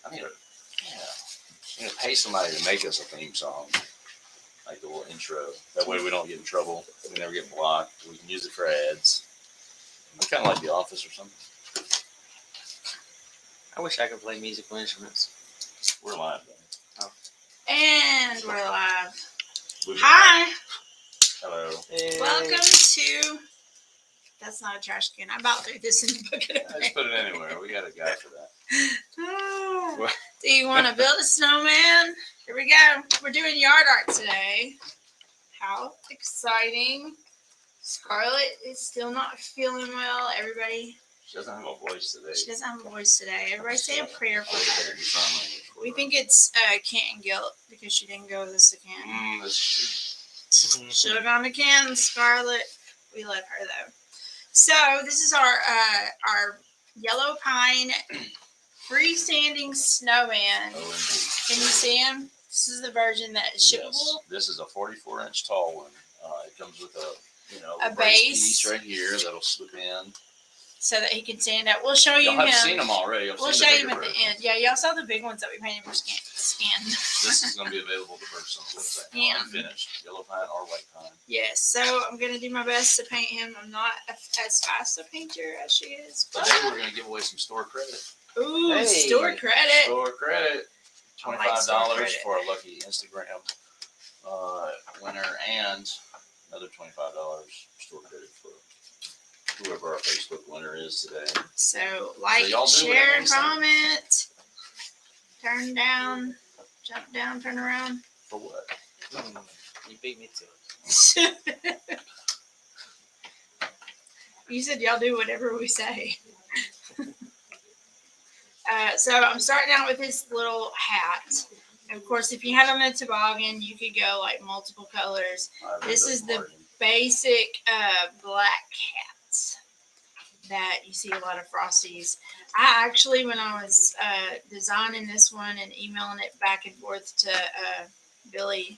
I need to, pay somebody to make us a theme song, like a little intro. That way we don't get in trouble. We never get blocked. We can use it for ads. It's kind of like The Office or something. I wish I could play musical instruments. We're live, though. Oh. And we're live. Hi. Hello. Hey. Welcome to. That's not a trash can. I about threw this in the bucket. I just put it anywhere. We got a guy for that. Oh. Do you want to build a snowman? Here we go. We're doing yard art today. How exciting. Scarlett is still not feeling well. Everybody. She doesn't have a voice today. She doesn't have a voice today. Everybody say a prayer for her. We think it's Canton guilt because she didn't go this again. Should have gone to Canton, Scarlett. We love her though. So this is our yellow pine freestanding snowman. Can you see him? This is the version that is shippable. Yes. This is a 44-inch tall one. It comes with a base piece right here that'll slip in. So that he can stand up. We'll show you him. I've seen them already. We'll show you him at the end. Yeah, y'all saw the big ones that we painted for skin. This is going to be available to purchase on the website. Unfinished. Yellow pine or white pine. Yes, so I'm going to do my best to paint him. I'm not as fast a painter as she is. Today we're going to give away some store credit. Ooh, hey. Store credit. Store credit. $25 for a lucky Instagram winner and another $25 store credit for whoever our Facebook winner is today. So, share, and comment. Turn down, jump down, turn around. For what? You beat me to it. You said y'all do whatever we say. So I'm starting out with this little hat. And of course, if you had on a toboggan, you could go like multiple colors. This is the basic black hat that you see a lot of Frosties. I actually, when I was designing this one and emailing it back and forth to Billy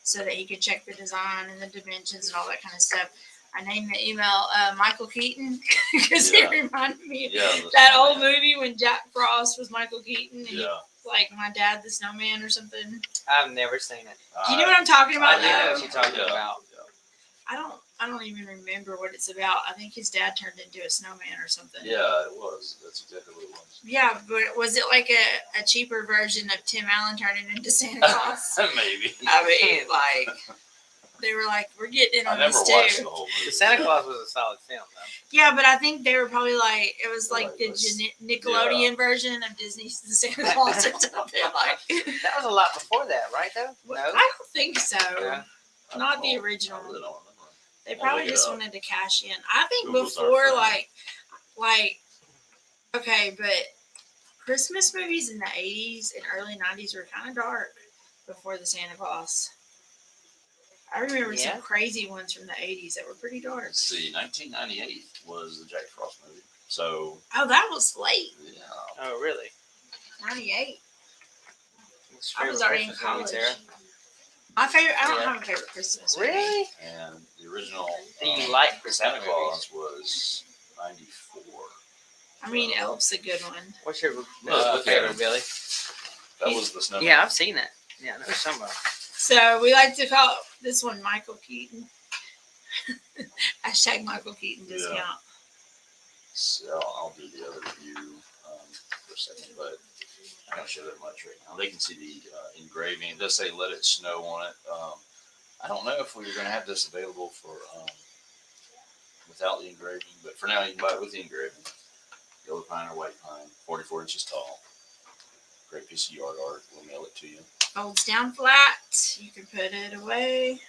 so that he could check the design and the dimensions and all that kind of stuff, I named the email Michael Keaton because he reminded me of that old movie when Jack Frost was Michael Keaton. And he, like My Dad the Snowman or something. I've never seen it. Do you know what I'm talking about? I know what you're talking about. I don't even remember what it's about. I think his dad turned into a snowman or something. Yeah, it was. That's exactly what it was. Yeah, but was it like a cheaper version of Tim Allen turning into Santa Claus? Maybe. I mean, like, they were like, we're getting in on this too. I never watched the whole movie. The Santa Claus was a solid film, though. Yeah, but I think they were probably like, it was like the Nickelodeon version of Disney's The Santa Claus or something. Like, that was a lot before that, right, though? No? I don't think so. Yeah. Not the original. I really don't remember. They probably just wanted to cash in. I think before, okay, but Christmas movies in the 80s and early 90s were kind of dark before the Santa Claus. I remember some crazy ones from the 80s that were pretty dark. Let's see, 1998 was the Jack Frost movie. So. Oh, that was late. Yeah. Oh, really? 98. I was already in college. My favorite, I don't have a favorite Christmas movie. Really? And the original Santa Claus was 94. I mean, Elf's a good one. What's your favorite, Billy? That was the Snowman. Yeah, I've seen it. Yeah, there's some of So we like to call this one Michael Keaton. # Michael Keaton discount. Yeah. So I'll do the other view for a second, but I don't show that much right now. They can see the engraving. It does say "Let It Snow" on it. I don't know if we're going to have this available for without the engraving, but for now you can buy it with the engraving. Yellow pine or white pine, 44 inches tall. Great piece of yard art. We'll mail it to you. Folds down flat. You can put it away.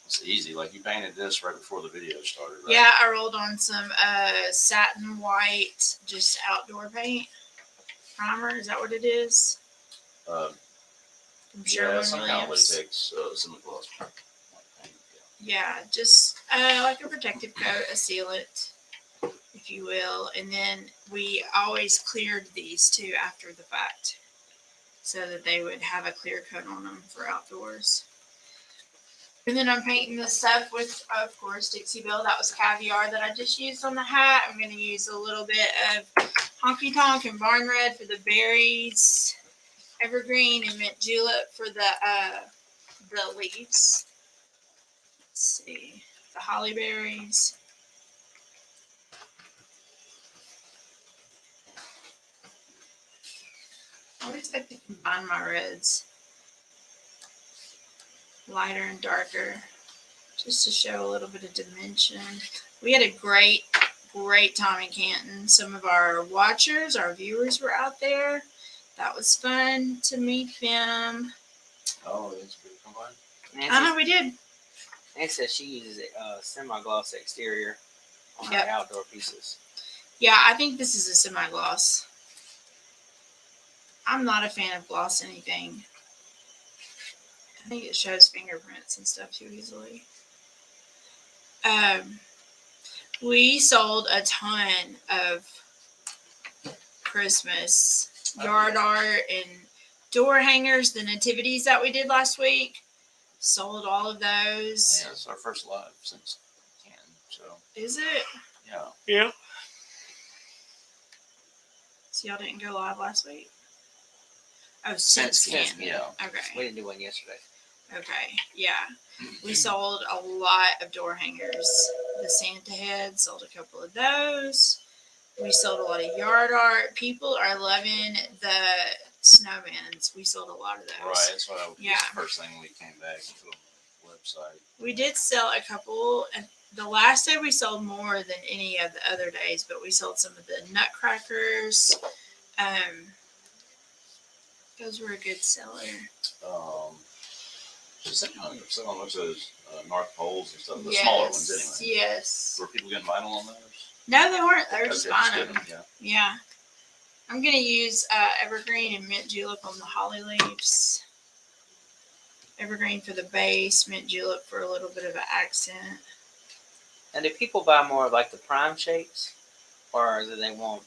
It's easy. Like you painted this right before the video started, right? Yeah, I rolled on some satin white, just outdoor paint. Primer, is that what it is? From some kind of latex, semi-gloss. Yeah, just like a protective coat, a sealant, if you will. And then we always cleared these too after the fact so that they would have a clear coat on them for outdoors. And then I'm painting this stuff with, of course, Dixie Belle. That was caviar that I just used on the hat. I'm going to use a little bit of Honky Tonk and Barn Red for the berries, evergreen and mint julep for the leaves. Let's see, the holly berries. I always like to combine my reds, lighter and darker, just to show a little bit of dimension. We had a great time in Canton. Some of our watchers, our viewers were out there. That was fun to meet them. Oh, it's good combined. I know we did. Nancy says she uses a semi-gloss exterior on Yep. her outdoor pieces. Yeah, I think this is a semi-gloss. I'm not a fan of gloss anything. I think it shows fingerprints and stuff too easily. We sold a ton of Christmas yard art and door hangers, the nativities that we did last week. Sold all of those. Yeah, it's our first live since Canton, so Is it? yeah. Yeah. So y'all didn't go live last week? Oh, since Since Canton. Yeah. We Okay. didn't do one yesterday. Okay. Yeah. We sold a lot of door hangers. The Santa head, sold a couple of those. We sold a lot of yard art. People are loving the snowmans. We sold a lot of those. Right, that's what Yeah. the first thing we came back and put on the website. We did sell a couple. And the last day we sold more than any of the other days, but we sold some of the nutcrackers. Those were a good seller. She said on most of those North Poles and stuff, the smaller ones anyway. Yes. Were people getting vinyl on those? No, they weren't. They were just Okay, buying them. kidding, yeah. Yeah. I'm going to use evergreen and mint julep on the holly leaves. Evergreen for the base, mint julep for a little bit of an accent. And do people buy more of like the prime shapes, or do they want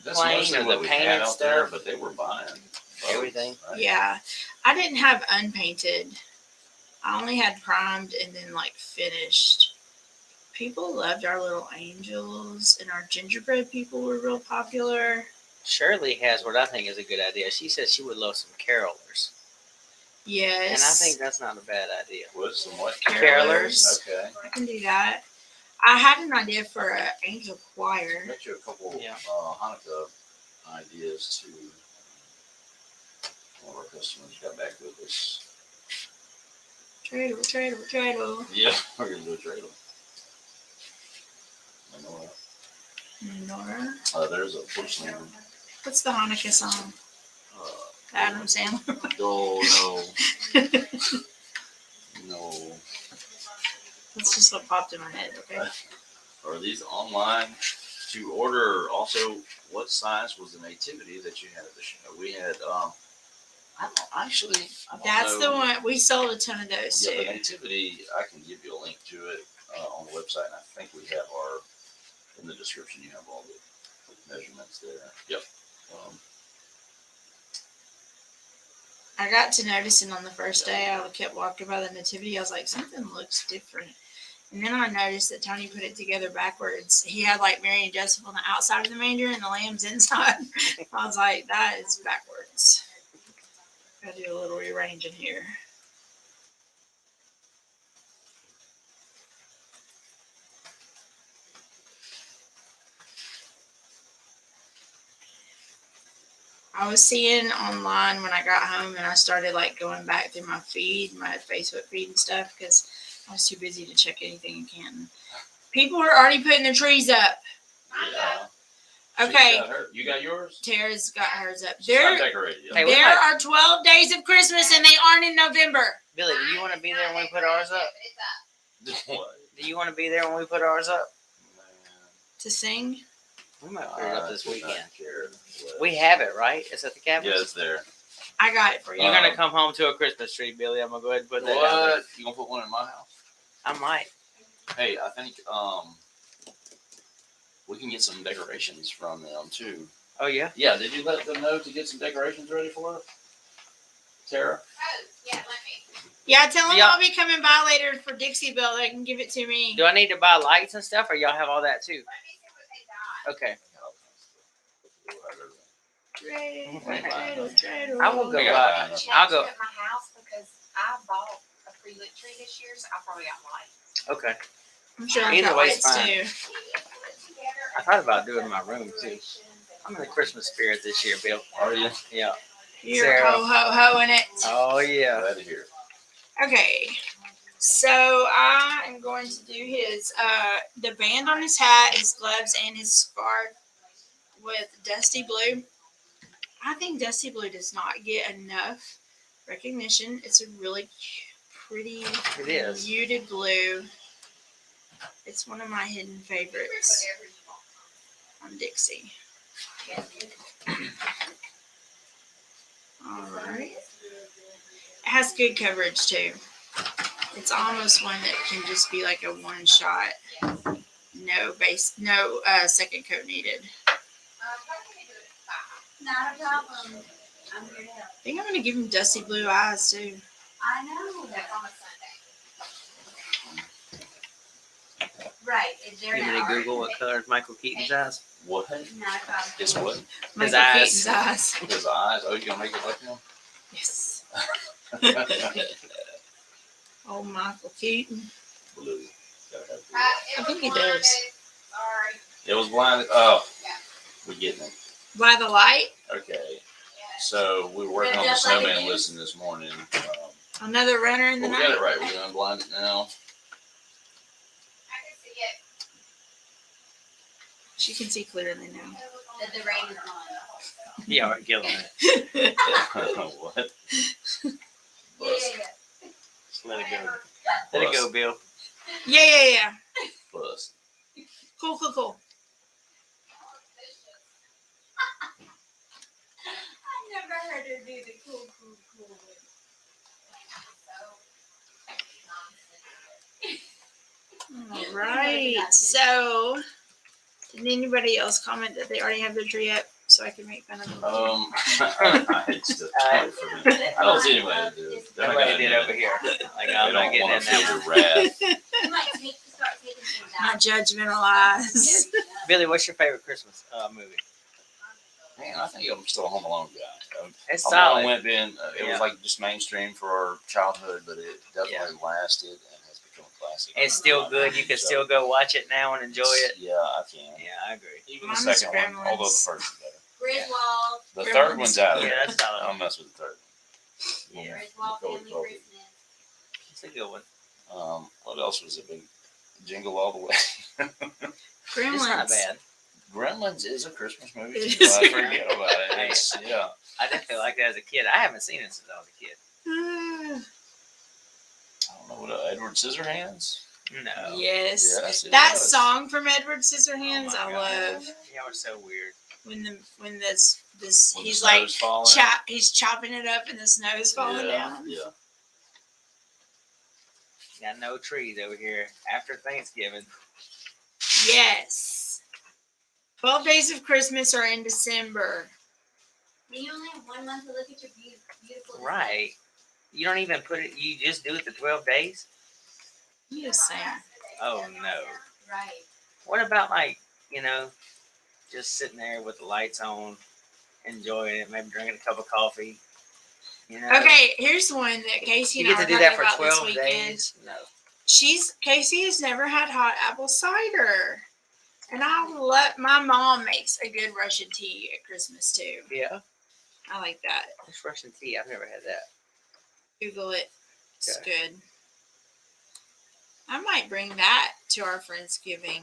That's plain mostly or what the we painted had out there, stuff? but they were buying both, Everything. right? Yeah. I didn't have unpainted. I only had primed and then like finished. People loved our little angels, and our gingerbread people were real popular. Shirley has what I think is a good idea. She says she would love some carolers. Yes. And I think that's not a bad idea. With some what? Carolers. Okay. I can do that. I had an idea for an angel choir. I bet you a couple Yeah. Hanukkah ideas too. One of our customers got back with us. Dreidel. Yeah, we're gonna do a dreidel. Nora. There's a porcelain. What's the Hanukkah song? Adam Sandler. Oh no. That's just what popped in my head. Okay. Are these online to order? Also, what size was the nativity that you had at the show? We had. I don't That's know. the one we sold a ton of those Yeah, the too. nativity. I can give you a link to it on the website, and I think we have in the description. You have all the measurements there. Yep. I got to noticing on the first day, I kept walking by the nativity. I was like, something looks different. And then I noticed that Tony put it together backwards. He had like Mary and Joseph on the outside of the manger and the lamb's inside. I was like, that is backwards. Gotta do a little rearranging here. I was seeing online when I got home and I started like going back through my feed, my Facebook feed and stuff, because I was too busy to check anything in Canton. People are already putting their trees up. Yeah. Okay. She's got her. You got yours? Tara's got hers up. She's not decorated yet. Hey, we There might- are 12 days of Christmas and they aren't in November. Billy, do you want to be there when we put ours up? What? Do you want to be there when we put ours up? To sing? We might put it up this weekend. What? We have it, right? It's at the cabin. Yeah, it's there. I got it for you. You're gonna come home to a Christmas tree, Billy. I'm gonna go ahead and put that down there. What? You gonna put one in my house? I might. Hey, I think we can get some decorations from them too. Oh yeah. Yeah, did you let them know to get some decorations ready for us, Tara? Oh, yeah, let me. Yeah, tell them Yeah. I'll be coming by later for Dixie Belle. They can give it to me. Do I need to buy lights and stuff, or y'all have all that too? Okay. I will go I got by. that. I'll go. At my house because I bought a free lit tree this year, so I probably got lights. Okay. I'm sure I've Either got way's lights fine. too. I thought about doing my room too. I'm in the Christmas spirit this year, Bill. Are you? Yeah. You're Sarah. ho ho ho in it. Oh yeah. Glad to hear. Okay. So I am going to do his the band on his hat, his gloves, and his scarf with Dusty Blue. I think Dusty Blue does not get enough recognition. It's a really pretty It is. muted blue. It's one of my hidden favorites on Dixie. Alright. It has good coverage too. It's almost one that can just be like a one shot. No base, no second coat needed. Not a problem. I'm here to help. I think I'm gonna give him Dusty Blue eyes too. I know. That's on a Sunday. Right. Is there You want me to Google what color is Michael Keaton's eyes? What? Not a problem. It's what? Michael eyes. Keaton's eyes. His eyes. Oh, you gonna make it like him? Yes. Oh, Michael Keaton. Blue. Gotta have blue. I think he does. Sorry. It was blinded. Oh, we're getting it. By the light. Okay. So we were working on the Just like it Snowman is. listing this morning. Another runner in the Well, we got night. it right. We're gonna unblind it now. I can see it. She can see clearly now. That the rain is on. Yeah, we're killing it. What? Yeah. Just let it go. Let it go, Bill. Yeah. Plus. Cool. I never heard her do the cool. All right. So, did anybody else comment that they already have their tree up so I can make fun of them? I had stuff for me. I don't see anybody do it. They're not Nobody gonna did do over it. here. Like, They I'm not don't getting want in to that feel one. the wrath. You might start taking things My out. judgmental eyes. Billy, what's your favorite Christmas movie? Man, I think I'm still a Home Alone guy. It's Home Alone solid. went in. It Yeah. was like just mainstream for our childhood, but it definitely lasted and has become a classic. It's still good. You can still go watch it now and enjoy it. Yeah, I can. Yeah, I agree. Even Mine the was second one, although the Gremlins. first is better. Griswold. The Gremlins. third one's out of Yeah, there. that's solid. I don't mess with the third one. Yeah. Griswold Go with Family both. Christmas. It's a good one. What else was a big Jingle All the Way? Gremlins. It's not bad. Gremlins is a Christmas movie. It Too. is. I forget about it. It's, yeah. I definitely liked it as a kid. I haven't seen it since I was a kid. I don't know what Edward Scissorhands. No. Yes. Yes, it That was. song from Edward Scissorhands, Oh I my God. love. Yeah, it was so weird. When this When he's the like snow's falling. he's chopping it up and the snow's falling down. Yeah. Got no trees over here after Thanksgiving. Yes. 12 Days of Christmas are in December. You only have 1 month to look at your beautiful. Right. You don't even put it, you just do it the 12 days? I'm just saying. Oh, no. Right. What about, like, just sitting there with the lights on, enjoying it, maybe drinking a cup of coffee? Okay, here's one that Casey You and get I to are do that talking for about 12 this weekend. days? No. Casey has never had hot apple cider. And I love, my mom makes a good Russian tea at Christmas too. Yeah. I like that. It's Russian tea. I've never had that. Google it. It's Okay. good. I might bring that to our Friendsgiving.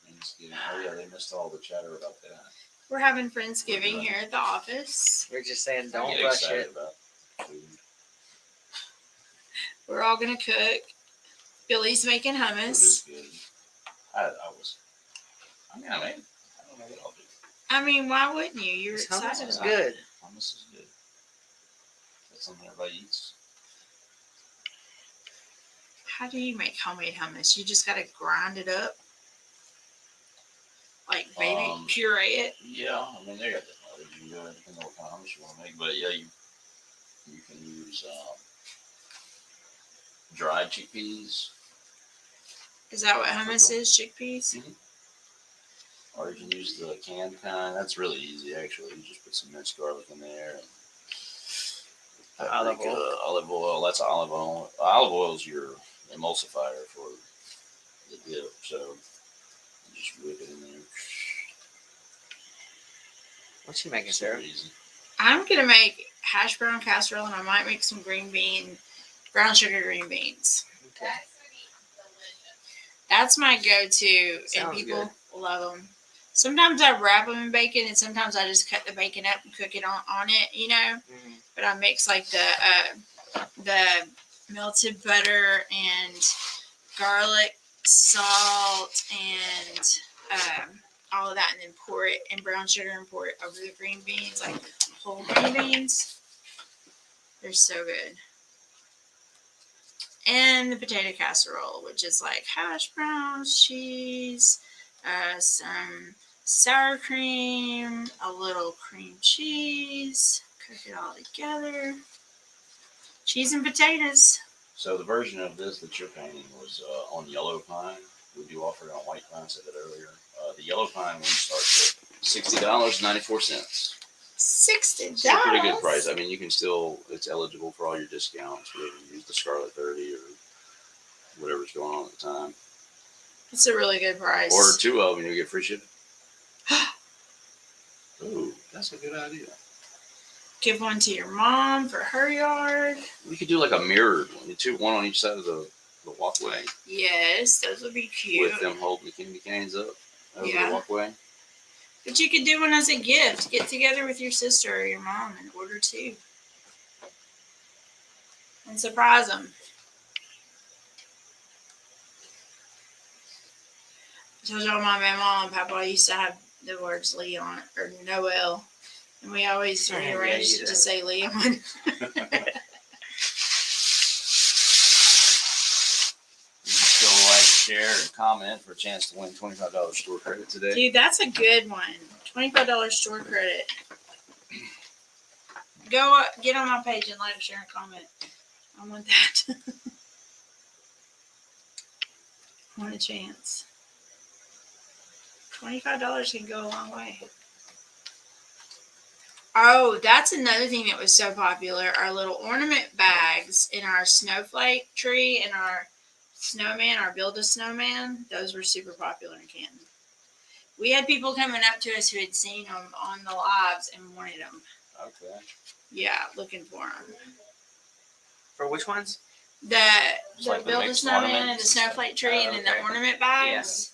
Thanksgiving. Oh yeah, they missed all the chatter about that. We're having Friendsgiving here at the office. We're just saying I don't get rush excited it. about food. We're all gonna cook. Billy's making Food hummus. is good. I don't know what I'll do. I mean, why wouldn't you? You're This hummus excited is about good. it. Hummus is good. That's something everybody eats. How do you make homemade hummus? You just gotta grind it up, like baby puree it. Yeah, I mean they got different ways you can do it depending on what kind of hummus you want to make. But yeah, you can use dried chickpeas, Is that what hummus is? Chickpeas? or you can use the canned kind. That's really easy, actually. You just put some minced garlic in there. And Olive oil. Olive oil. That's olive oil. Olive oil is your emulsifier for the dip. So you just whip it in there. What's she making, Super Sarah? easy. I'm gonna make hash brown casserole, and I might make some brown sugar green beans. Okay. That's gonna be delicious. That's my go-to, and Sounds people love them. Sometimes I wrap them in bacon, and sometimes I just cut the bacon up and cook it on it, you know. Mm. But I mix like the melted butter and garlic, salt, and all of that, and then pour it in brown sugar and pour it over the green beans, like whole green beans. They're so good. And the potato casserole, which is like hash browns, cheese, some sour cream, a little cream cheese. Cook it all together. Cheese and potatoes. So the version of this that you're painting was on yellow pine. We do offer it on white pine. I said that earlier. The yellow pine one starts at $60.94. $60. It's a pretty good price. I mean, you can still, it's eligible for all your discounts. Whether you use the Scarlet 30 or whatever's going on at the time. It's a really good price. Order 2 of them and you get free shipping. Ooh, that's a good idea. Give one to your mom for her yard. We could do like a mirrored one, one on each side of the walkway, Yes, those would be cute. with them holding the candy canes up over Yeah. the walkway. But you could do one as a gift. Get together with your sister or your mom and order 2. And surprise them. I told y'all my mama and papa used to have the words Leon or Noel. And we always Yeah, rearranged you it did. to say Leon. You can still like, share, and comment for a chance to win $25 store credit today. Dude, that's a good one. $25 store credit. Go get on my page and like, share, and comment. I want that. I want a chance. $25 can go a long way. Oh, that's another thing that was so popular. Our little ornament bags in our snowflake tree and our snowman, our build a snowman. Those were super popular in Canton. We had people coming up to us who had seen them on the lives and wanted them. Okay. Yeah, looking for them. For which ones? The like the build a mixed snowman and the ornaments. snowflake tree, and then the Okay. ornament bags.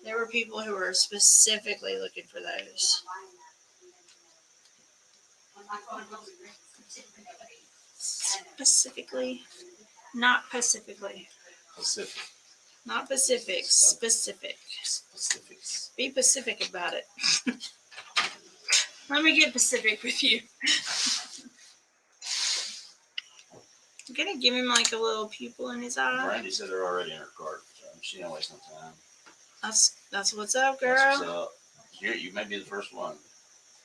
There were people who were specifically looking for those. Specifically, not Pacifically, Pacific. not Pacific, specific. Specifics. Be Pacific about it. Let me get Pacific with you. I'm gonna give him like a little pupil in his eye. Brandy said they're already in her cart, so she don't waste no time. That's what's up, girl. That's what's up. You may be the first one.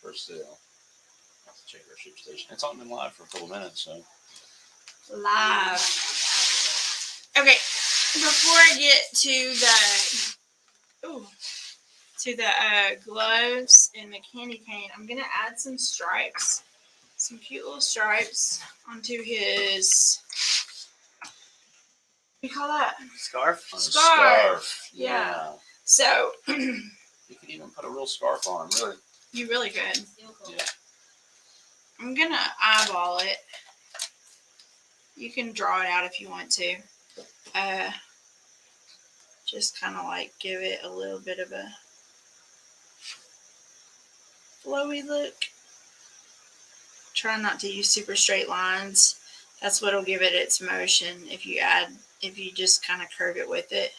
First sale. Let's check our ship station. It's only been live for a couple minutes, so. Live. Okay, before I get to the gloves and the candy cane, I'm gonna add some stripes, some cute little stripes onto his. What do you call that? Scarf? On a Scarf. Yeah. So You could even put a real scarf on, really. you really could. Yeah. I'm gonna eyeball it. You can draw it out if you want to. Just kind of like give it a little bit of a flowy look. Try not to use super straight lines. That's what'll give it its motion if you just kind of curve it with it.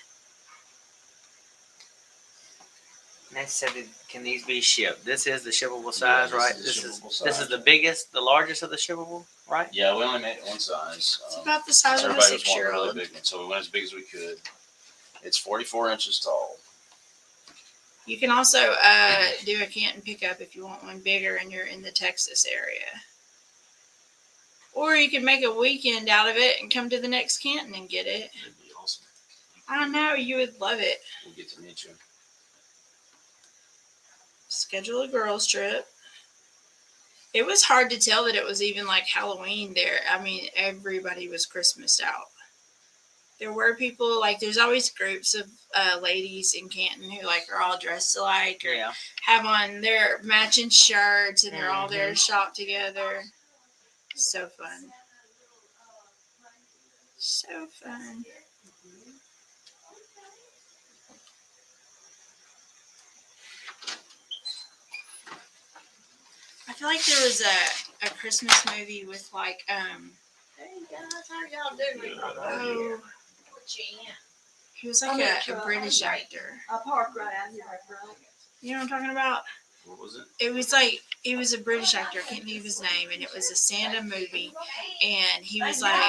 Next said, can these be shipped? This is the shippable size, this right? is the This shippable is size. the biggest, the largest of the shippable, right? Yeah, we only made it one size. It's about the size of a Everybody was wanting a 6-year-old. really big one, so we went as big as we could. It's 44 inches tall. You can also do a Canton pickup if you want one bigger and you're in the Texas area. Or you could make a weekend out of it and come to the next Canton and get it. It'd be awesome. I don't know. You would love it. We'll get to meet you. Schedule a girls trip. It was hard to tell that it was even like Halloween there. I mean, everybody was Christmased out. There were people like there's always groups of ladies in Canton who like are all dressed alike or Yeah. have on their matching shirts and they're all there to shop together. So fun. So fun. I feel like there was a Christmas movie with like Hey guys, how y'all doing? oh he was like a British actor. I parked right out here, right? You know what I'm talking about? What was it? It was a British actor. I can't think of his name, and it was a Santa movie, and he was like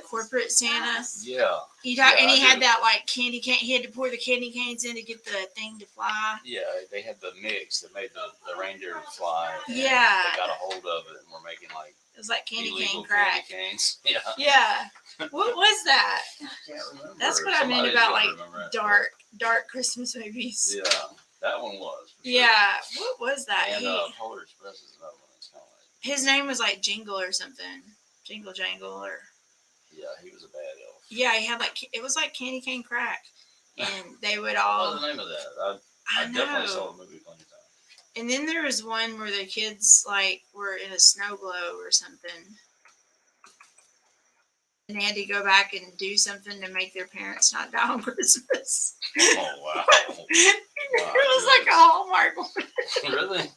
corporate Santa. Yeah. And he I had do. that like candy cane. He had to pour the candy canes in to get the thing to fly. Yeah, they had the mix that made the reindeer fly. And Yeah. They got a hold of it and were making like It was like candy illegal cane crack. candy canes. Yeah. Yeah. What was that? Can't remember. That's what I meant Somebody's about gonna like remember that. dark Christmas movies. Yeah, that one was. for sure. Yeah. What was that? And Polar Express is another one that's kind of like. His name was like Jingle or something. Jingle Jangle or. Yeah, he was a bad elf. Yeah, he had like it was like candy cane crack, and they would What all. was the name of that? I I definitely know. saw the movie plenty of times. And then there was one where the kids like were in a snow globe or something. And they had to go back and do something to make their parents not die on Christmas. Oh wow! It was like a Hallmark one. Really?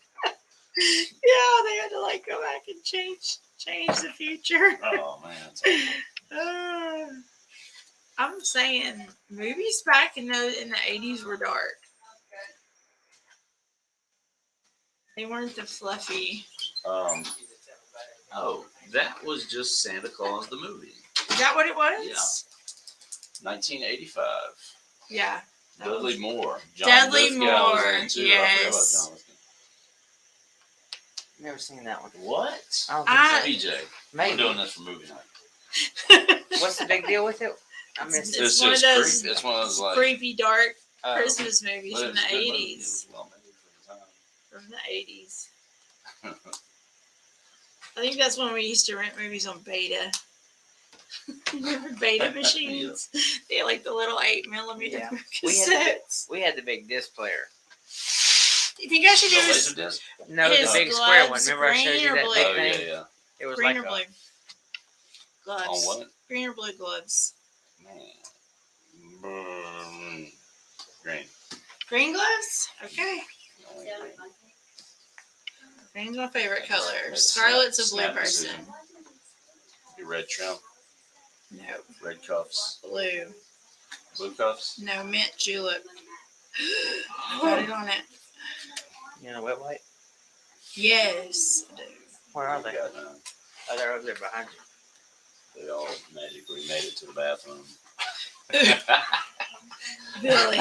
Yeah, they had to like go back and change the future. Oh man, that's awful. I'm saying movies back in the 80s were dark. They weren't the fluffy. Oh, that was just Santa Claus the movie, Is that what it was? 1985. Yeah. that was- Dudley Moore. John Dudley Lithgow was Moore, in it, too. I forgot about yes. John Lithgow. Never seen that one. What? I don't think I- PJ, we're Maybe. doing this for movie night. What's the big deal with it? I missed it. It's one of just those creepy. It's one of those like creepy, dark Oh. Christmas movies but from the it's a good movie. It 80s. was well made for the time. From the 80s. I think that's when we used to rent movies on Beta. Remember Beta machines? They had like the little 8mm Yeah. cassettes. We had the big disc player. You think I should The do this? Laserdisc? No, His the big square one. gloves, Remember I showed you green or that blue? big Oh yeah, thing? yeah. It was Green like or blue? Gloves. On what? Green or blue gloves? Man. Green. Green gloves? Okay. Only Yeah, green. Green's my favorite Maybe color. snap- Scarlet's a blue snap person. decision. Your red trim, No. red cuffs, Blue. blue cuffs. No, mint julep. Got it on it. You know, wet white. Yes. I do. Where are they? Got none. Oh, they're over there behind you. They all magically made it to the bathroom. Billy.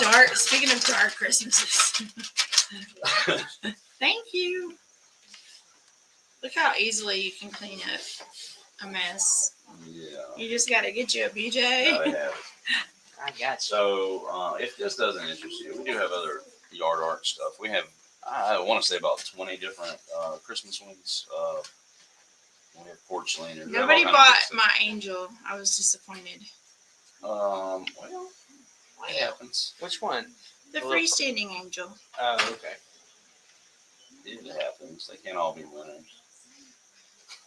Dark. Speaking of dark Christmases. Thank you. Look how easily you can clean up a mess. Yeah. You just gotta get you a BJ. Yeah, they have it. I got you. So, if this doesn't interest you, we do have other yard art stuff. We have, I want to say, about 20 different Christmas ones. We have porch leaners. We have all Nobody kinds of bought good my angel. I was disappointed. stuff. Well, it happens. Which one? The Well, freestanding angel. Oh, okay. It happens. They can't all be winners.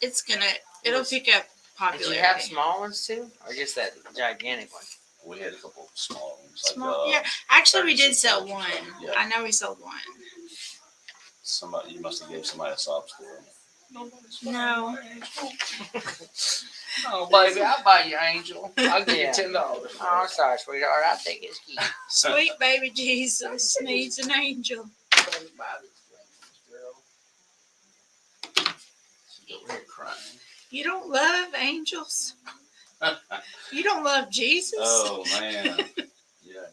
It'll Was- pick up Did popularity. you have small ones too, or just that gigantic one? We had a couple of small ones. Like, Small, yeah. Actually, we did 36 sell inches or one. something. Yeah. I know we sold one. Somebody, you must have gave somebody a sob story. No. Oh, baby, I'll buy you Angel. I'll give Yeah. you $10. Oh, sorry, sweetheart. I think it's cute. Sweet baby Jesus needs an angel. Buy this thing, girl. She's over here crying. You don't love angels? You don't love Jesus? Oh man. Yeah.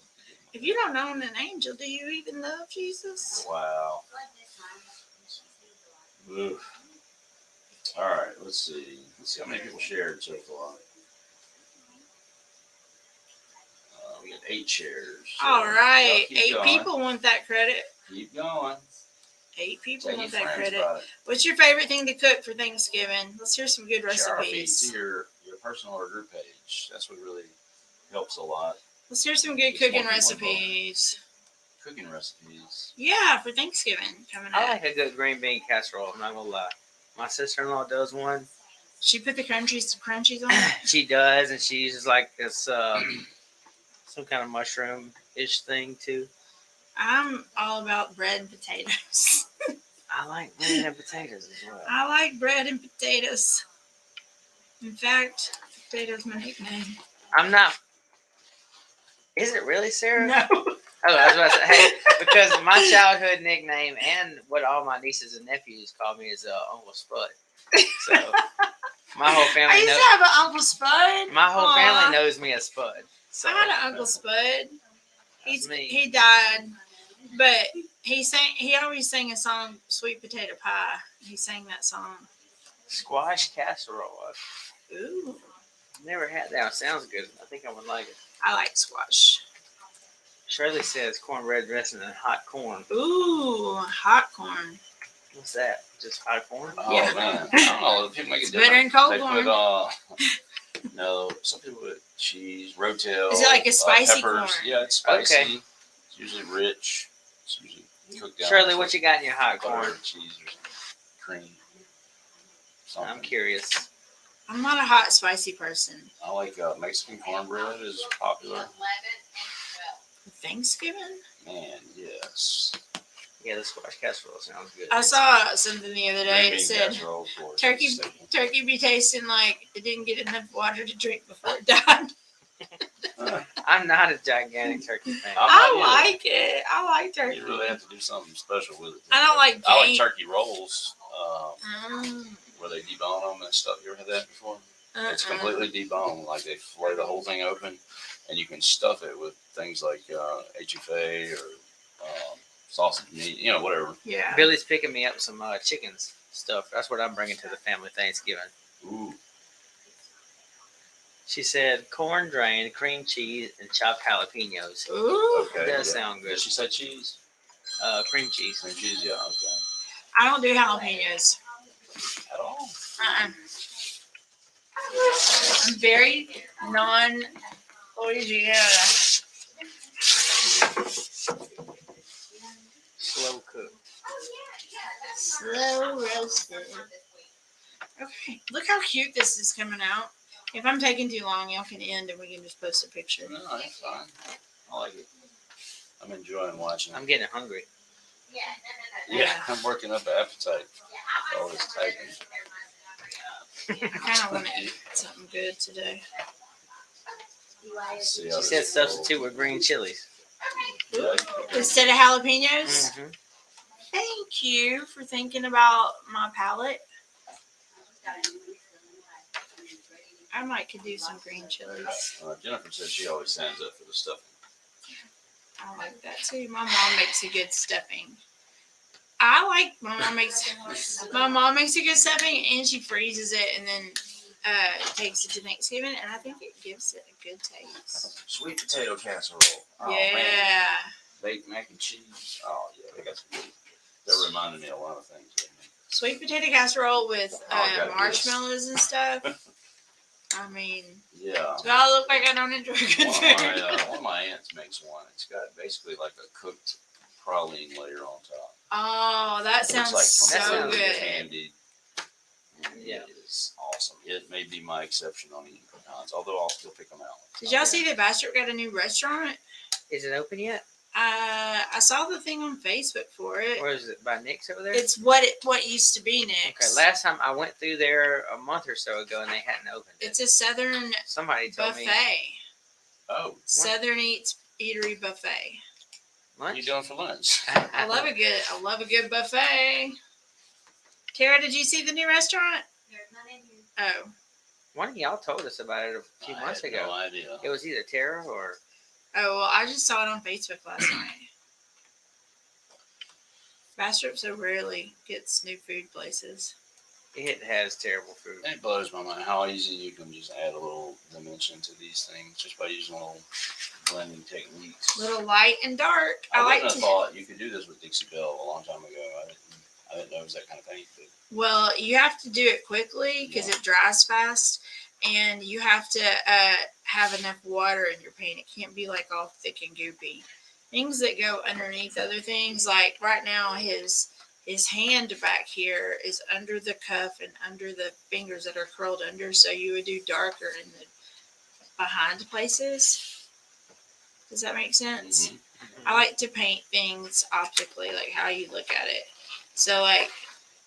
If you don't own an angel, do you even love Jesus? Wow. Oof. All right. let's see. Let's see how many people shared so far. We got 8 shares. So All right, y'all keep 8 going. people want that credit. Keep going. 8 people Tell your want that friends credit. about it. What's your favorite thing to cook for Thanksgiving? Let's hear some good Share our feed recipes. to your personal or group page. That's what really helps a lot. Let's hear some good Gets more cooking people recipes. Cooking recipes. Yeah, for Thanksgiving coming I up. like a good green bean casserole. I'm not gonna lie. My sister-in-law does one. She put the crunchies on it. She does, and she uses like this some kind of mushroom-ish thing too. I'm all about bread and potatoes. I like bread and potatoes as well. I like bread and potatoes. In fact, potatoes my nickname. I'm not. Is it really, Sarah? No. Oh, I was about to say, hey, because my childhood nickname and what all my nieces and nephews call me is Uncle Spud. So my whole I family used knows. to have an Uncle Spud. My whole Aw. family knows me as Spud. So I had an Uncle Spud. that's me. He died, but he always sang a song, Sweet Potato Pie. He sang that song. Squash casserole. Ooh, I've never had that. It sounds good. I think I would like it. I like squash. Shirley says cornbread dressing and hot corn. Ooh, hot corn. What's that? Just hot corn? Oh Yeah. man, I don't know. People make It's it better different. than cold They corn. put no. Some people put cheese, rotel. Is it like a spicy peppers. corn? Yeah, it's spicy. Okay. It's usually rich. It's usually cooked down. Shirley, with what you got in your hot butter, corn? cheese, or cream. Something. I'm curious. I'm not a hot, spicy person. I like Mexican cornbread is popular. Thanksgiving? Man, yes. Yeah, the squash casserole sounds good. I saw something the other day. Green It bean said casserole, of course, turkey is a staple. turkey be tasting like it didn't get enough water to drink before it died. I'm not a gigantic turkey fan. I'm not I either. like it. I like turkey. You really have to do something special with it. I don't like I like game. turkey rolls, Mm, where they debone them and stuff. You ever had that before? It's uh-uh. completely deboned. Like they flay the whole thing open, and you can stuff it with things like etouffee or sausage meat. You know, whatever. Yeah. Billy's picking me up some chickens stuff. That's what I'm bringing to the family Thanksgiving. Ooh. She said corn drained, cream cheese, and chopped jalapenos. Ooh. Okay. It does yeah. sound good. Did she say cheese? Cream cheese. Cream cheese. Yeah. Okay. I don't do jalapenos. At all. Uh-uh. I'm very non-Louisiana. Slow cook. Slow roasted. Okay, look how cute this is coming out. If I'm taking too long, y'all can end and we can just post a picture. No, that's fine. I like it. I'm enjoying watching. I'm getting hungry. Yeah, I'm working up an appetite. All this typing. I kind of want to eat something good today. Let's see how She this said rolls. substitute with green chilies. Yeah. Instead of jalapenos, Mm-hmm. thank you for thinking about my palate. I might could do some green chilies. Jennifer says she always signs up for the stuffing. I like that too. My mom makes a good stuffing. I like my mom makes a good stuffing and she freezes it and then takes it to Thanksgiving and I think it gives it a good taste. Sweet potato casserole. Oh, yeah. Man. Baked mac and cheese. Oh, yeah. They got some good. That reminded me of a lot of things. Sweet potato casserole with gotta do marshmallows and stuff. I mean, Yeah. do I look like I don't enjoy good food? One of my aunts makes one. It's got basically like a cooked praline layer on top. Oh, that It sounds looks so sounds good. Candied. Yeah. It is awesome. It may be my exception on eating pecans, although I'll still pick them out. Did y'all see that Bastrop got a new restaurant? Is it open yet? I saw the thing on Facebook for it. Or is it by Nick's over there? It's what used to be Okay, Nick's. last time I went through there a month or so ago and they hadn't opened it. It's a Southern Somebody told me. buffet. Oh, Southern Eatery buffet. what are you Lunch? doing for lunch? I love a good buffet. Tara, did you see the new restaurant? Oh, One of y'all told us about it a few months I had ago. no idea. It was either Tara or well, I just saw it on Facebook last night. Bastrop so rarely gets new food places. It has terrible fruit. It blows my mind how easy you can just add a little dimension to these things just by using little blending techniques. Little light and dark. I wouldn't like have to. thought you could do this with Dixie Belle a long time ago. I didn't know it was that kind of thing. But Well, you have to do it quickly because it dries fast, and you have to have enough water in your paint. It can't be like all thick and goopy. Things that go underneath other things, like right now, his hand back here is under the cuff and under the fingers that are curled under. So you would do darker in the behind places. Does that make sense? Mhm. I like to paint things optically, like how you look at it. So, like,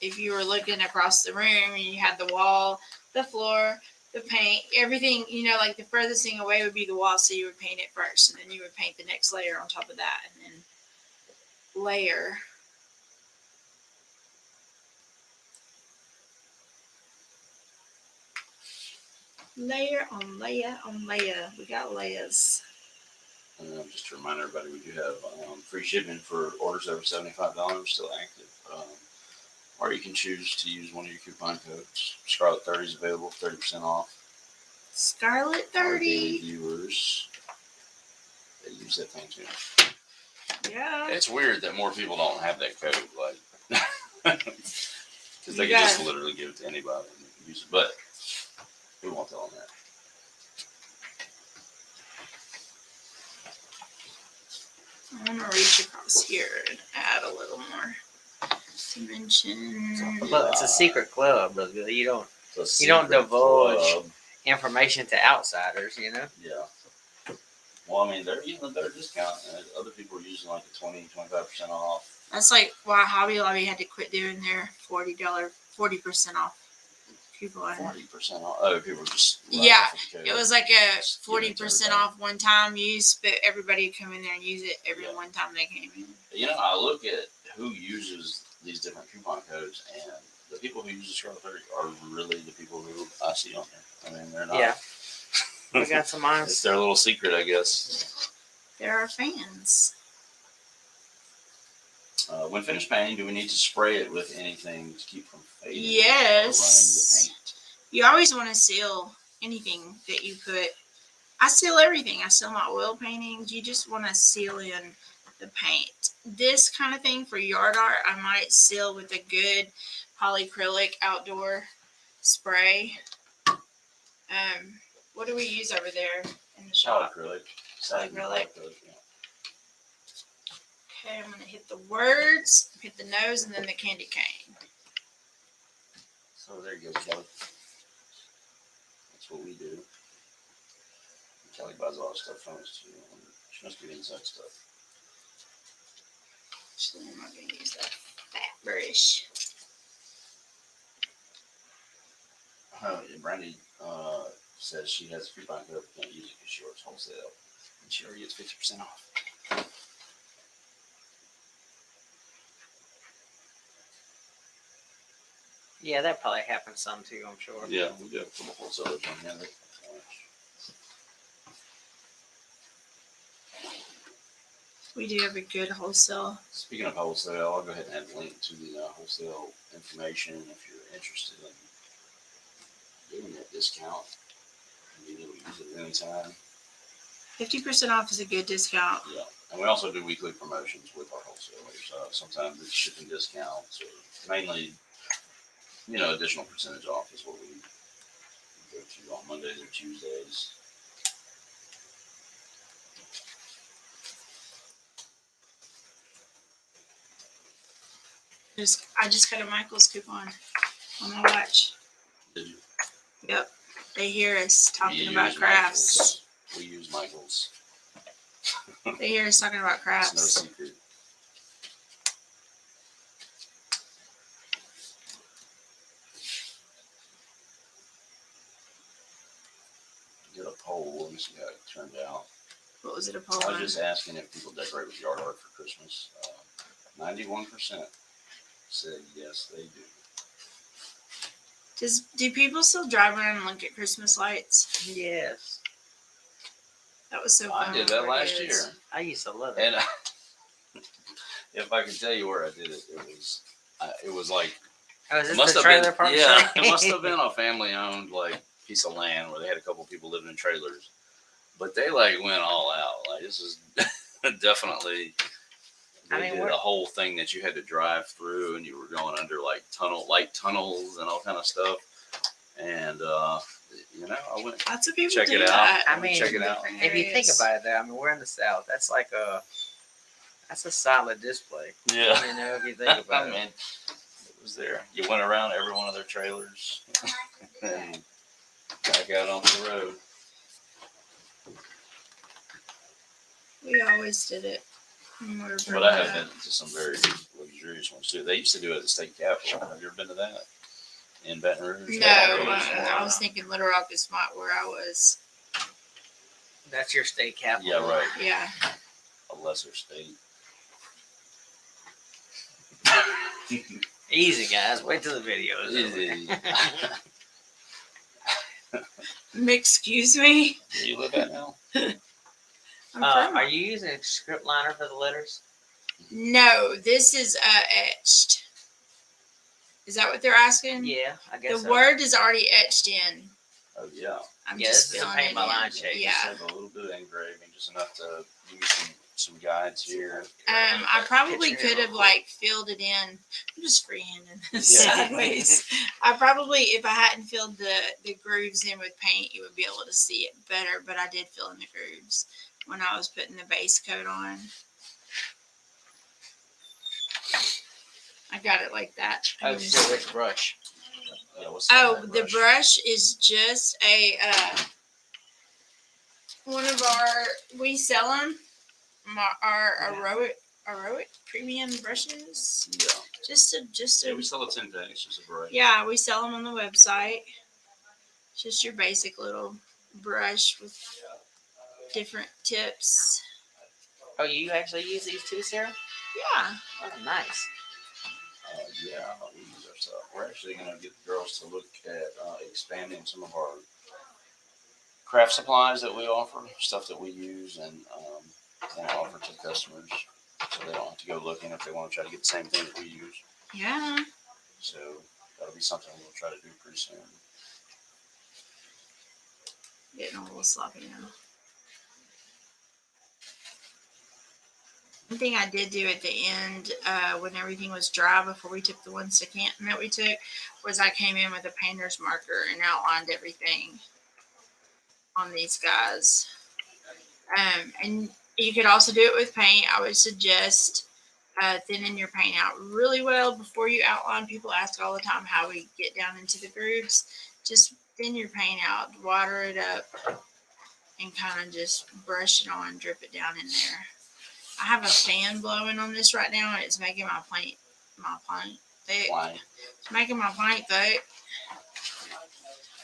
if you were looking across the room and you had the wall, the floor, the paint, everything, like the furthest thing away would be the wall. So you would paint it first, and then you would paint the next layer on top of that, and then layer. Layer on layer on layer. We got layers. And just to remind everybody, we do have free shipping for orders over $75 still active. Or you can choose to use one of your coupon codes. Scarlet 30 is available, 30% off. Scarlet Our daily 30. viewers, they use that thing too. Yeah. It's weird that more people don't have that code, like, because they You can just gotta- literally give it to anybody and they can use it. But we won't tell them that. I'm gonna reach across here and add a little more dimension. Look, it's a secret club, brother. You don't It's a You don't secret divulge. club. information to outsiders, you know. Yeah. Well, I mean, they're using a better discount, and other people are using like a 20-25% off. That's like why Hobby Lobby had to quit doing their $40% off coupon. 40% off. Other people just Yeah, off with the code. It was like a Just give it to 40% everybody. off one time use, but everybody would come in there and use it every Yeah. one time they came in. I look at who uses these different coupon codes, and the people who use the Scarlet 30 are really the people who I see on there. I mean, they're not. Yeah. We got some It's eyes. their little secret, I guess. There are fans. When finished painting, do we need to spray it with anything to keep from fading? Yes. Or running the paint? You always want to seal anything that you put. I seal everything. I seal my oil paintings. You just want to seal in the paint. This kind of thing for yard art, I might seal with a good polyacrylic outdoor spray. What do we use over there in the shop? Polyacrylic. Satin Polyacrylic. yeah. Okay, I'm gonna hit the words, hit the nose, and then the candy cane. So there you go, Kelly. That's what we do. Kelly buys a lot of stuff from us too. She must be inside stuff. Actually, I'm not gonna use that fat brush. Brandy says she has a coupon code but can't use it because she works wholesale. And she already gets 50% off. Yeah, that probably happens some too, I'm sure. Yeah, we do have a couple wholesalers on here. We do have a good wholesale. Speaking of wholesale, I'll go ahead and add a link to the wholesale information if you're interested in getting that discount. You can use it anytime. 50% off is a good discount. Yeah, and we also do weekly promotions with our wholesalers. Sometimes it's shipping discounts, or mainly, additional percentage off is what we go to on Mondays or Tuesdays. I just got a Michael's coupon on my watch. Did you? Yep. They hear us talking We about use crafts. Michael's. We use Michael's. They hear us talking about It's no crafts. secret. Did a poll. Let me see how it turned out. What was it a poll I was on? just asking if people decorate with yard art for Christmas. 91% said yes, they do. Do people still drive around and look at Christmas lights? Yes. That was so fun. I did when that we were last kids. year. I used to love it. And if I could tell you where I did it, it was like Oh, is It this must the have been, trailer park? yeah, thing? it must have been a family-owned like piece of land where they had a couple people living in trailers, but they like went all out. Like this is definitely. They I mean, did we're- a whole thing that you had to drive through, and you were going under like light tunnels, and all kind of stuff. And you know, I went Lots of people check do it out. that. I mean, check it out. Different If you think areas. about it, though, I mean, we're in the South. That's like that's a solid display. Yeah, You know, if you think about I it. mean, it was there. You went around every one of their trailers and back out onto the road. We always did it. when we were But I growing have up. been to some very luxurious ones too. They used to do it at the state capitol. Have you ever been to that? In Baton Rouge? No, I was thinking Little Rock is not where I was. That's your state capital. Yeah, right. Yeah. A lesser state. Easy, guys. Wait till the video is Easy. Excuse me. Where you live at now? I'm from- Are you using a script liner for the letters? No, this is etched. Is that what they're asking? Yeah, I guess The so. word is already etched in. Oh yeah. I'm Yeah, just this is a filling paint it by in. line shape. Yeah. Just have a little bit of engraving, just enough to give you some guides here. I probably Picture could it have real like filled it in. I'm just freehanding this Yeah. sideways. I probably, if I hadn't filled the grooves in with paint, you would be able to see it better. But I did fill in the grooves when I was putting the base coat on. I got it like that. Oh, shit, which brush? Yeah, what's the Oh, name of the brush is just a one of our. We sell them. Our heroic premium brushes. Yeah. Just Yeah, a we sell a 10 pack. It's just a brush. yeah. We sell them on the website. Just your basic little brush with different tips. Oh, you actually use these too, Sarah? Yeah. Oh, nice. Yeah, we use our stuff. We're actually going to get the girls to look at expanding some of our craft supplies that we offer, stuff that we use and want to offer to customers, so they don't have to go looking if they want to try to get the same thing that we use. Yeah. So that'll be something we'll try to do pretty soon. Getting a little sloppy now. One thing I did do at the end, when everything was dry before we took the ones to Canton that we took, was I came in with a painter's marker and outlined everything on these guys. And you could also do it with paint. I would suggest thinning your paint out really well before you outline. People ask all the time how we get down into the grooves. Just thin your paint out, water it up, and kind of just brush it on, drip it down in there. I have a fan blowing on this right now, and it's making my paint thick. Why? It's making my paint thick.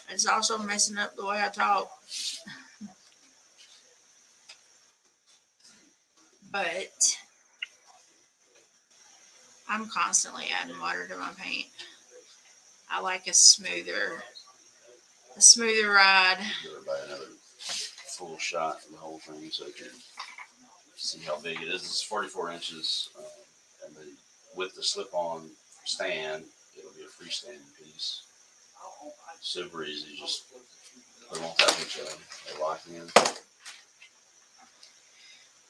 It's also messing up the way I talk. But I'm constantly adding water to my paint. I like a smoother ride. Give everybody another full shot of the whole thing so they can see how big it is. It's 44 inches, and with the slip-on stand, it'll be a freestanding piece. Super easy, just put them on top of each other. They lock in.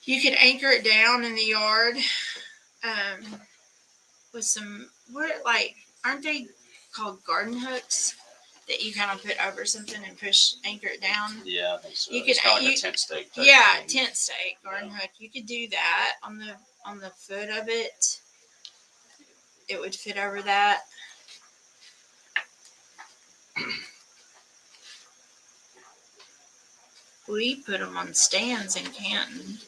You could anchor it down in the yard with some, aren't they called garden hooks that you kind of put over something and anchor it down? Yeah, I think so. You It's could- kind of like you- a tent stake type Yeah, thing. tent stake, garden hook. You could do that on the foot of it. It would fit over that. We put them on stands in Canton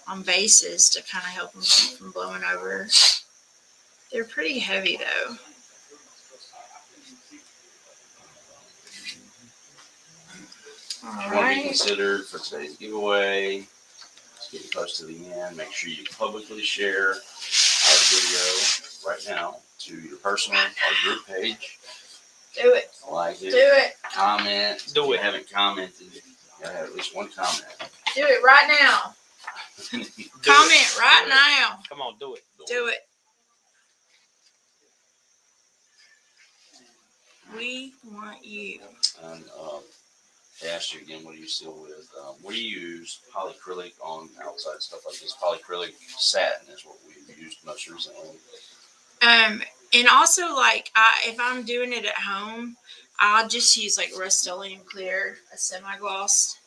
on bases to kind of help them keep from blowing over. They're pretty heavy though. All If you want to be right. considered for today's giveaway, let's get close to the end. Make sure you publicly share our video right now to your personal or group page. Do it. Like it, Do it. comment. Do If you it. haven't commented, you gotta have at least one comment. Do it right now. Comment right now. Come on, do it. Do it. We want you. And I asked you again, what do you seal with? We use polyacrylic on outside stuff like this. Polyacrylic satin is what we've used most recently. And also like if I'm doing it at home, I'll just use like Rust-Oleum Clear, a semi-gloss.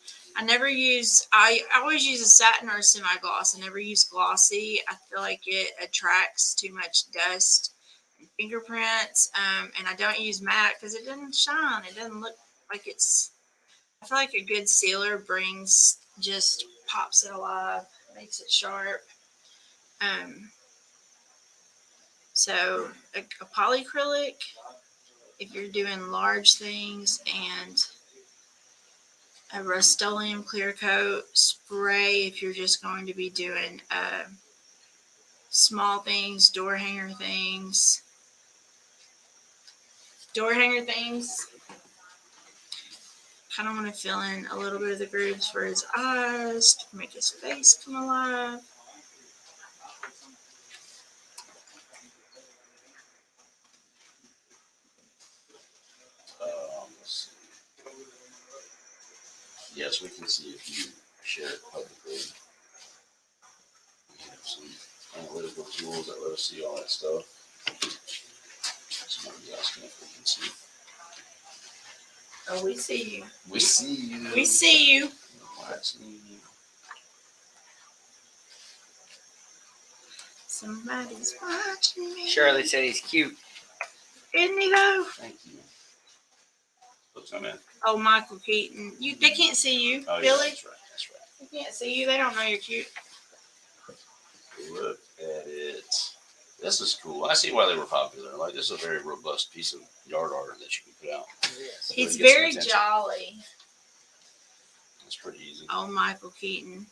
I always use a satin or a semi-gloss. I never use glossy. I feel like it attracts too much dust and fingerprints. And I don't use matte because it doesn't shine. It doesn't look like it's, I feel like a good sealer just pops it alive, makes it sharp. So a polyacrylic, if you're doing large things, and a Rust-Oleum clear coat spray if you're just going to be doing small things, door hanger things. Kind of want to fill in a little bit of the grooves for his eyes to make his face come alive. Let's see. Yes, we can see if you share it publicly. We have some analytical tools that let us see all that stuff. Somebody's asking if we can see. Oh, we see you. We see you. We see you. That's me. Somebody's watching me. Shirley said he's cute. Isn't he though? Thank you. Looks I'm in. Oh, Michael Keaton. They can't see you, Oh, yeah, Billy. that's right. That's right. They can't see you. They don't know you're cute. Look at it. This is cool. I see why they were popular. Like, this is a very robust piece of yard art that you can put out. Yes. He's Really get some very attention. jolly. It's pretty easy. Oh, Michael Keaton.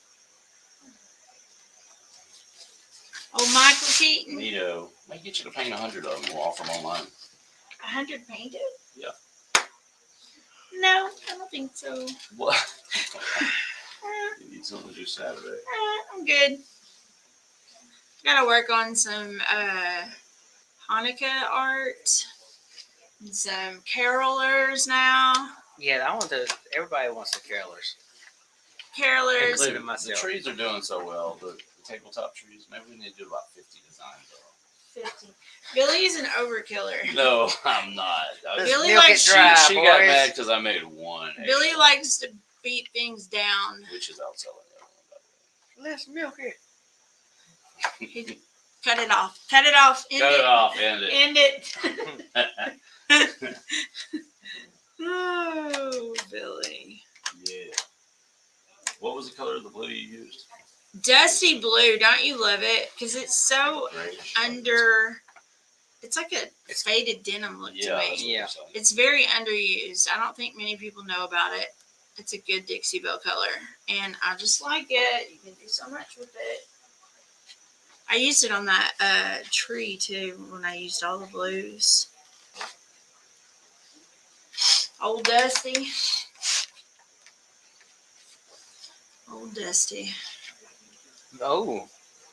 Oh, Michael Keaton. Neato. Might get you to paint 100 of them. We'll offer them online. 100 painted? Yeah. No, I don't think so. What? You need something to do Saturday. I'm good. Gotta work on some Hanukkah art. And some carolers now. Yeah, everybody wants the carolers. Carolers. Including The myself. trees are doing so well. The tabletop trees. Maybe we need to do about 50 designs of 50. Billy's an overkiller. them. No, I'm not. Billy Milk it likes dry, she got boys. mad because I made one. Billy egg, likes to beat things down. which is outselling everyone, by the way. Let's milk it. Cut it off. Cut it off. End Cut it. it off. End it. End it. Oh, Billy. Yeah. What was the color of the blue you used? Dusty blue. Don't you love it? Because it's so Grayish. under. It's like a faded denim look Yeah. to that's me. what Yeah. I'm saying. It's very underused. I don't think many people know about it. It's a good Dixie Belle color. And I just like it. You can do so much with it. I used it on that tree too when I used all the blues. Old Dusty. Old Dusty. Oh,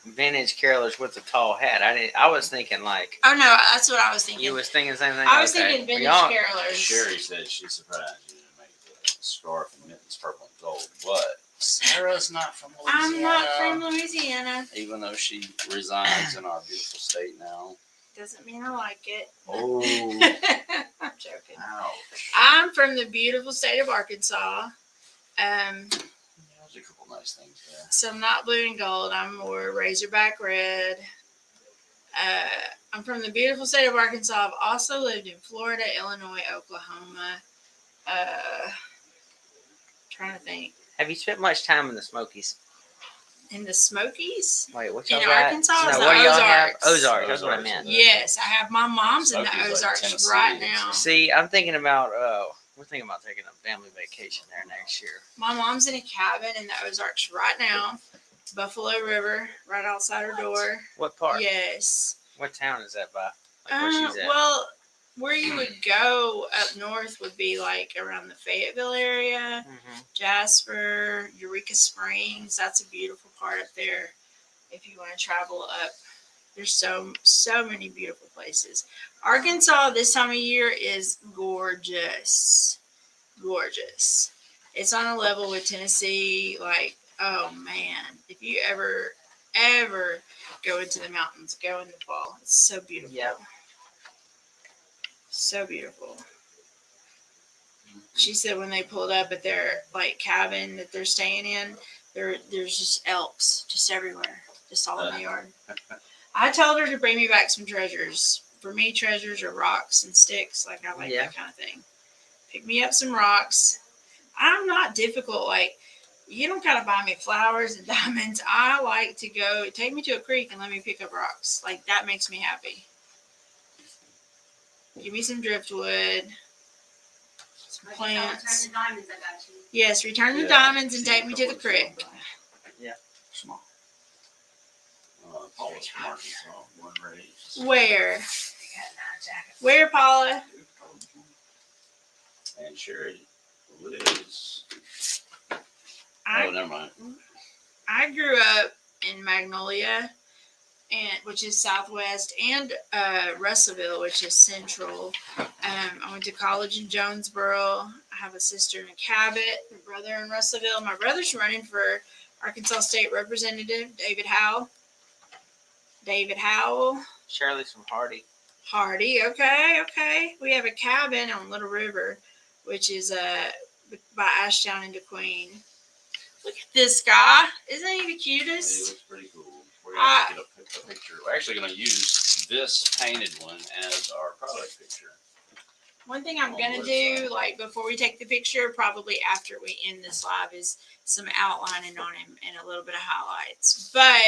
vintage carolers with the tall hat. I was thinking like Oh no, that's what I was thinking. you was thinking the same thing. I was Okay. thinking vintage Y'all- carolers. Sherry said she's surprised you didn't make the scarf and mittens purple and gold. But Sarah's not from Louisiana. I'm not from Louisiana. Even though she resides in our beautiful state now. Doesn't mean I like it. Oh, I'm joking. ouch. I'm from the beautiful state of Arkansas. There's a couple nice things there. So I'm not blue and gold. I'm more Razorback red. I'm from the beautiful state of Arkansas. I've also lived in Florida, Illinois, Oklahoma. Trying to think. Have you spent much time in the Smokies? In the Smokies? Wait, what In y'all got? Arkansas, it's No, the what do y'all have? Ozarks. Ozarks. That's what I Ozarks. meant. Yes, I have my mom's in the Smokies, like Ozarks Tennessee right and now. stuff. See, I'm thinking about we're thinking about taking a family vacation there next year. My mom's in a cabin in the Ozarks right now. Buffalo River, right outside her door. What part? Yes. What town is that by? Like where she's at? Well, where you would go up north would be like around the Fayetteville area, Mhm. Jasper, Eureka Springs. That's a beautiful part up there if you want to travel up There's so many beautiful places. Arkansas this time of year is gorgeous. Gorgeous. It's on a level with Tennessee. Like, oh man, if you ever go into the mountains, go in the fall. It's so beautiful. Yep. So beautiful. She said when they pulled up at their like cabin that they're staying in, there's just elks just everywhere, just all in the yard. I told her to bring me back some treasures. For me, treasures are rocks and sticks. Like I like that kind of thing. Pick me up some rocks. I'm not difficult. Like you don't gotta buy me flowers and diamonds. I like to go take me to a creek and let me pick up rocks. Like that makes me happy. Give me some driftwood. Plants. Return the diamonds I got you. Yes, return the diamonds and take me to the creek. Small. Paula's from Arkansas, one raised. Where? Where, Paula? And Sherry lives. I Never mind. I grew up in Magnolia, which is southwest, and Russellville, which is central. I went to college in Jonesboro. I have a sister in Cabot, a brother in Russellville. My brother's running for Arkansas State Representative, David Howell. Shirley's from Hardy. Okay. We have a cabin on Little River, which is by Ashdown into Queen. Look at this guy. Isn't he the It cutest? looks pretty cool. We're going to get a picture. We're actually going to use this painted one as our product picture. One thing I'm going to do, like before we take the picture, probably after we end this live, is some outlining on him and a little bit of highlights. But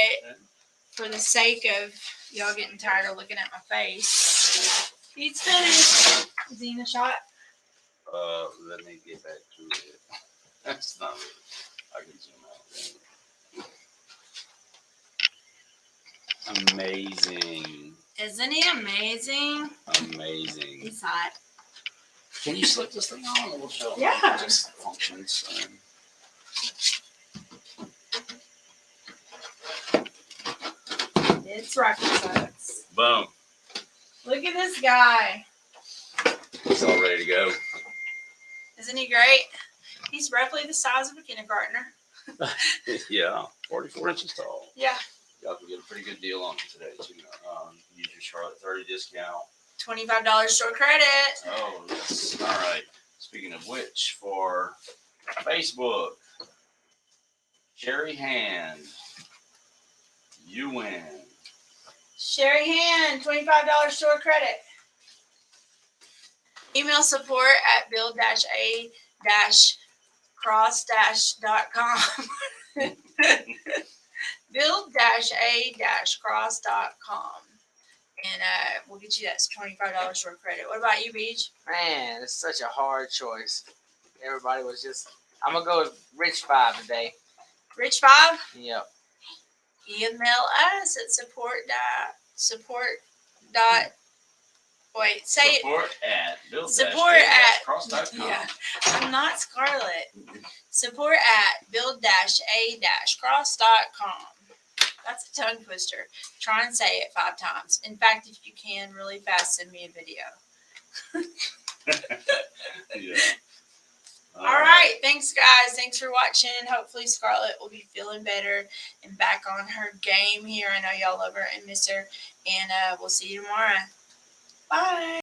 for the sake of y'all getting tired of looking at my face, he's finished. Is he in the shot? Let me get back to it. That's not really. I can zoom out. Amazing. Isn't he amazing? Amazing. He's hot. Can you slip this thing on? And we'll show them Yeah. how it just functions. It's rocket science. Boom. Look at this guy. It's all ready to go. Isn't he great? He's roughly the size of a kindergartner. Yeah, 44 inches tall. Yeah. Y'all can get a pretty good deal on it today, too. Use your Charlotte 30 discount. $25 store credit. Oh, yes. All right. Speaking of which, for Facebook, Cherry Hand, you win. Sherry Hand, $25 store credit. Email support at build-a-cross-.com. build-a-cross.com. And we'll get you that $25 store credit. What about you, Beach? Man, it's such a hard choice. Everybody was just. I'm gonna go with Rich 5 today. Rich 5? Yep. Email us at wait, say Support at build Support at- cross.com. Yeah, I'm not Scarlett. Support at build-a-cross.com. That's a tongue twister. Try and say it 5 times. In fact, if you can, really fast, send me a video. Yeah. All right. Thanks, guys. Thanks for watching. Hopefully, Scarlett will be feeling better and back on her game here. I know y'all love her and miss her. And we'll see you tomorrow. Bye.